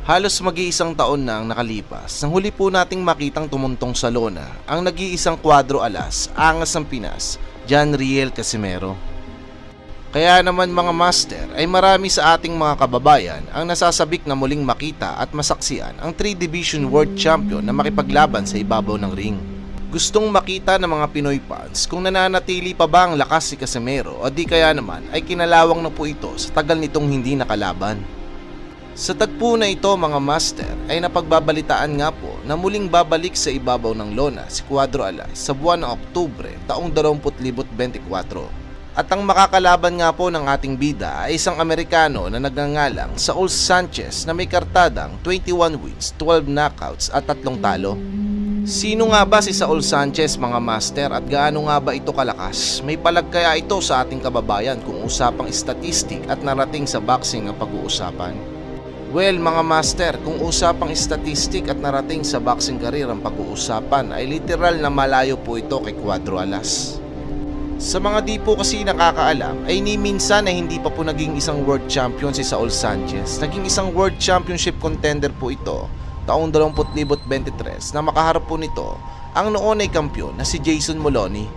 Halos mag-iisang taon na ang nakalipas nang huli po nating makitang tumuntong sa lona ang nag-iisang kwadro alas, angas ng Pinas, John Riel Casimero. Kaya naman mga master ay marami sa ating mga kababayan ang nasasabik na muling makita at masaksiyan ang 3 Division World Champion na makipaglaban sa ibabaw ng ring. Gustong makita ng mga Pinoy fans kung nananatili pa ba ang lakas si Casimero o di kaya naman ay kinalawang na po ito sa tagal nitong hindi nakalaban. Sa tagpo na ito mga master ay napagbabalitaan nga po na muling babalik sa ibabaw ng lona si Cuadro Alas sa buwan ng Oktubre taong 2024. At ang makakalaban nga po ng ating bida ay isang Amerikano na nagngangalang Saul Sanchez na may kartadang 21 wins, 12 knockouts at 3 talo. Sino nga ba si Saul Sanchez mga master at gaano nga ba ito kalakas? May palag kaya ito sa ating kababayan kung usapang statistic at narating sa boxing ang pag-uusapan? Well mga master, kung usapang statistic at narating sa boxing career ang pag-uusapan ay literal na malayo po ito kay Cuadro Alas. Sa mga di po kasi nakakaalam ay ni minsan ay hindi pa po naging isang world champion si Saul Sanchez. Naging isang world championship contender po ito taong 2023 na makaharap po nito ang noon ay kampiyon na si Jason Moloney.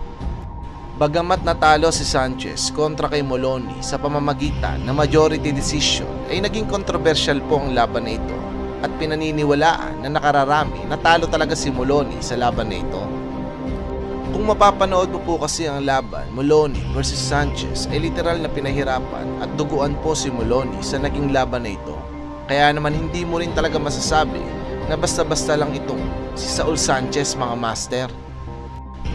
Bagamat natalo si Sanchez kontra kay Moloney sa pamamagitan na majority decision ay naging controversial po ang laban na ito at pinaniniwalaan na nakararami natalo talaga si Moloney sa laban na ito. Kung mapapanood mo po kasi ang laban Moloney versus Sanchez ay literal na pinahirapan at duguan po si Moloney sa naging laban na ito. Kaya naman hindi mo rin talaga masasabi na basta-basta lang itong si Saul Sanchez mga master.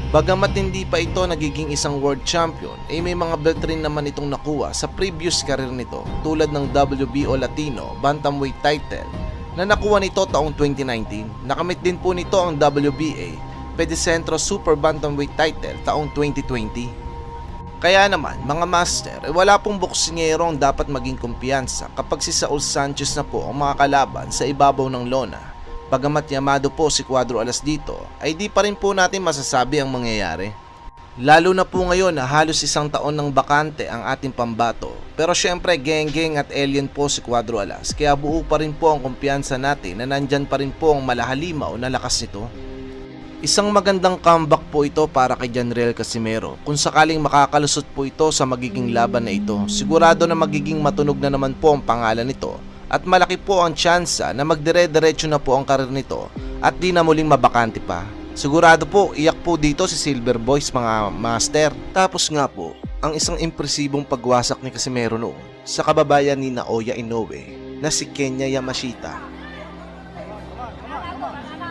Bagamat hindi pa ito nagiging isang world champion ay may mga belt rin naman itong nakuha sa previous career nito tulad ng WBO Latino Bantamweight title na nakuha nito taong 2019. Nakamit din po nito ang WBA Pedicentro Super Bantamweight title taong 2020. Kaya naman mga master ay wala pong boksingero ang dapat maging kumpiyansa kapag si Saul Sanchez na po ang makakalaban sa ibabaw ng lona. Bagamat yamado po si Cuadro Alas dito ay di pa rin po natin masasabi ang mangyayari. Lalo na po ngayon na halos isang taon ng bakante ang ating pambato. Pero syempre geng-geng at alien po si Cuadro Alas kaya buo pa rin po ang kumpiyansa natin na nandyan pa rin po ang malahalimaw na lakas nito. Isang magandang comeback po ito para kay John Riel Casimero. Kung sakaling makakalusot po ito sa magiging laban na ito, sigurado na magiging matunog na naman po ang pangalan nito at malaki po ang tsansa na magdire-diretso na po ang karir nito at di na muling mabakante pa. Sigurado po iyak po dito si Silver Boys mga master. Tapos nga po, ang isang impresibong pagwasak ni Casimero noon sa kababayan ni Naoya Inoue na si Kenya Yamashita.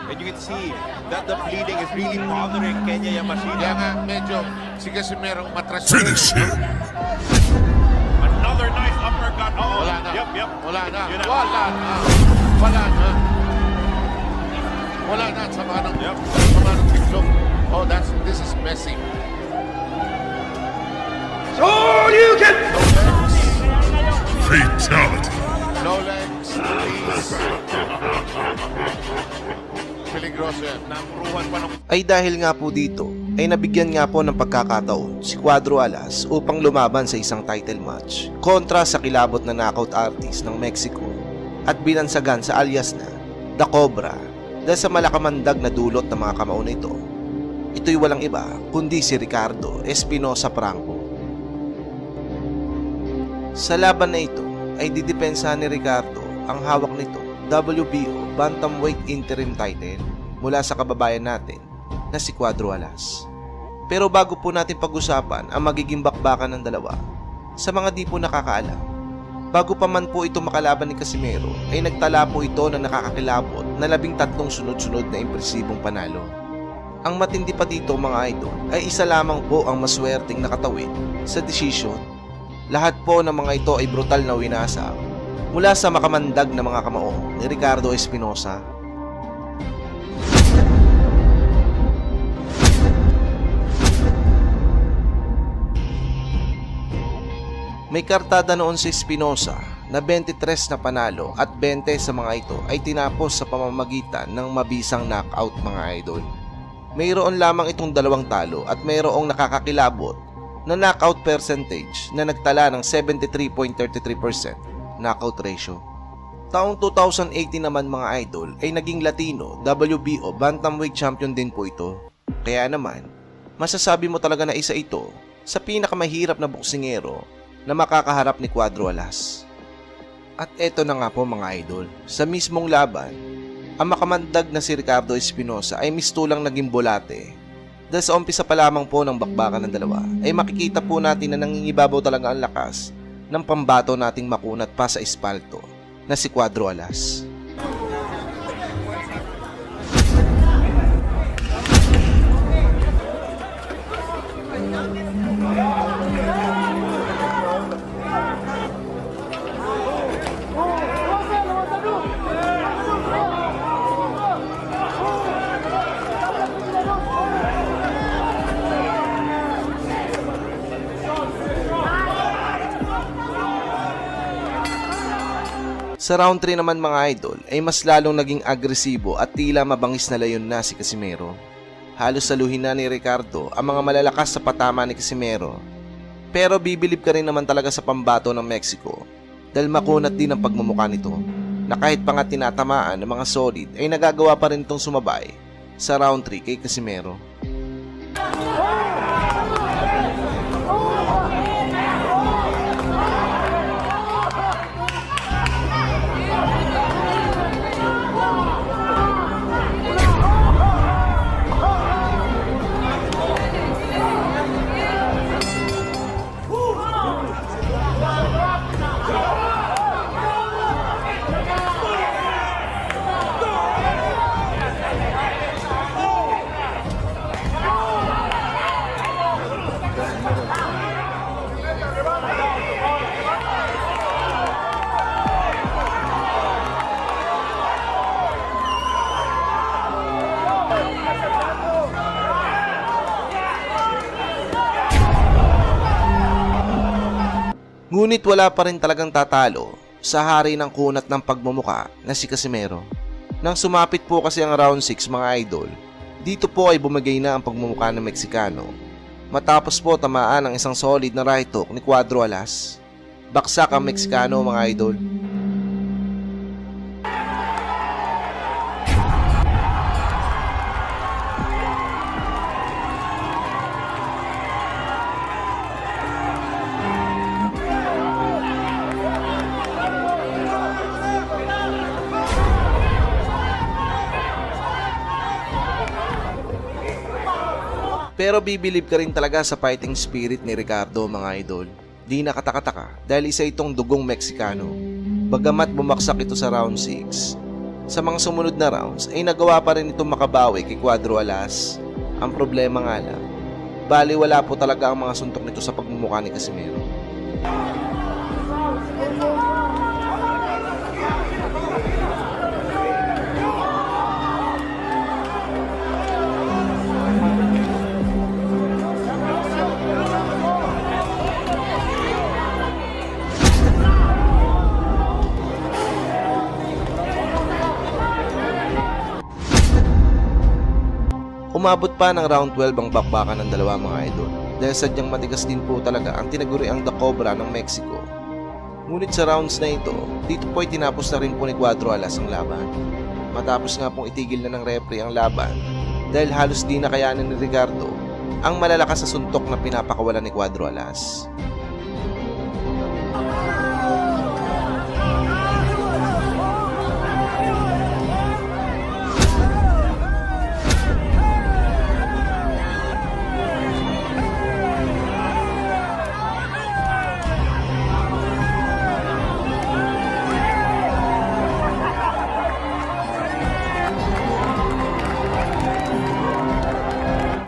And you can see that the bleeding is really bothering Kenya Yamashita. Kaya nga medyo si Casimero matras. Finish him! Another nice uppercut. Uh-oh. Wala na. Yep. Wala na. Yun na. Wala na. Wala na. Wala na. Sama ng tiklop. Oh, this is messy. So you can... Fatality! No legs, please. Peligroso yan. Napuruhan pa ng... Ay dahil nga po dito ay nabigyan nga po ng pagkakataon si Cuadro Alas upang lumaban sa isang title match kontra sa kilabot na knockout artist ng Mexico at binansagan sa alias na The Cobra dahil sa malakamandag na dulot ng mga kamao na ito. Ito'y walang iba kundi si Ricardo Espinosa Franco. Sa laban na ito ay didepensahan ni Ricardo ang hawak nito WBO Bantamweight Interim title mula sa kababayan natin na si Cuadro Alas. Pero bago po natin pag-usapan ang magiging bakbakan ng dalawa, sa mga di po nakakaalam, bago pa man po ito makalaban ni Casimero ay nagtala po ito na nakakakilabot na 13 sunod-sunod na impresibong panalo. Ang matindi pa dito mga idol ay isa lamang po ang maswerteng nakatawid sa desisyon. Lahat po ng mga ito ay brutal na winasak mula sa makamandag na mga kamao ni Ricardo Espinosa. May kartada noon si Espinosa na 23 na panalo at 20 sa mga ito ay tinapos sa pamamagitan ng mabisang knockout mga idol. Mayroon lamang itong 2 talo at mayroong nakakakilabot na knockout percentage na nagtala ng 73.33% knockout ratio. Taong 2018 naman mga idol ay naging Latino WBO Bantamweight Champion din po ito. Kaya naman, masasabi mo talaga na isa ito sa pinakamahirap na boksingero na makakaharap ni Cuadro Alas. At eto na nga po mga idol, sa mismong laban, ang makamandag na si Ricardo Espinosa ay mistulang naging bolate. Dahil sa umpisa pa lamang po ng bakbakan ng dalawa, ay makikita po natin na nangingibabaw talaga ang lakas ng pambato nating makunat pa sa espalto na si Cuadro Alas. Sa round 3 naman mga idol ay mas lalong naging agresibo at tila mabangis na layon na si Casimero. Halos saluhin na ni Ricardo ang mga malalakas sa patama ni Casimero. Pero bibilib ka rin naman talaga sa pambato ng Mexico dahil makunat din ang pagmumukha nito na kahit pa nga tinatamaan ng mga solid ay nagagawa pa rin itong sumabay sa round 3 kay Casimero. Ngunit wala pa rin talagang tatalo sa hari ng kunat ng pagmumuka na si Casimero. Nang sumapit po kasi ang round 6 mga idol, dito po ay bumagay na ang pagmumuka ng Meksikano. Matapos po tamaan ang isang solid na right hook ni Cuadro Alas. Baksak ang Meksikano mga idol. Pero bibilib ka rin talaga sa fighting spirit ni Ricardo mga idol. Di nakataka-taka dahil isa itong dugong Meksikano. Bagamat bumaksak ito sa round 6, sa mga sumunod na rounds ay nagawa pa rin itong makabawi kay Cuadro Alas. Ang problema nga lang, bali wala po talaga ang mga suntok nito sa pagmumukha ni Casimero. Umabot pa ng round 12 ang bakbakan ng dalawa mga idol dahil sadyang matigas din po talaga ang tinaguriang The Cobra ng Mexico. Ngunit sa rounds na ito, dito po ay tinapos na rin po ni Cuadro Alas ang laban. Matapos nga pong itigil na ng referee ang laban dahil halos di na kayanan ni Ricardo ang malalakas sa suntok na pinapakawalan ni Cuadro Alas.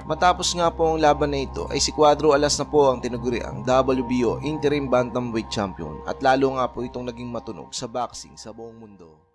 Matapos nga po ang laban na ito ay si Cuadro Alas na po ang tinaguriang WBO Interim Bantamweight Champion at lalo nga po itong naging matunog sa boxing sa buong mundo.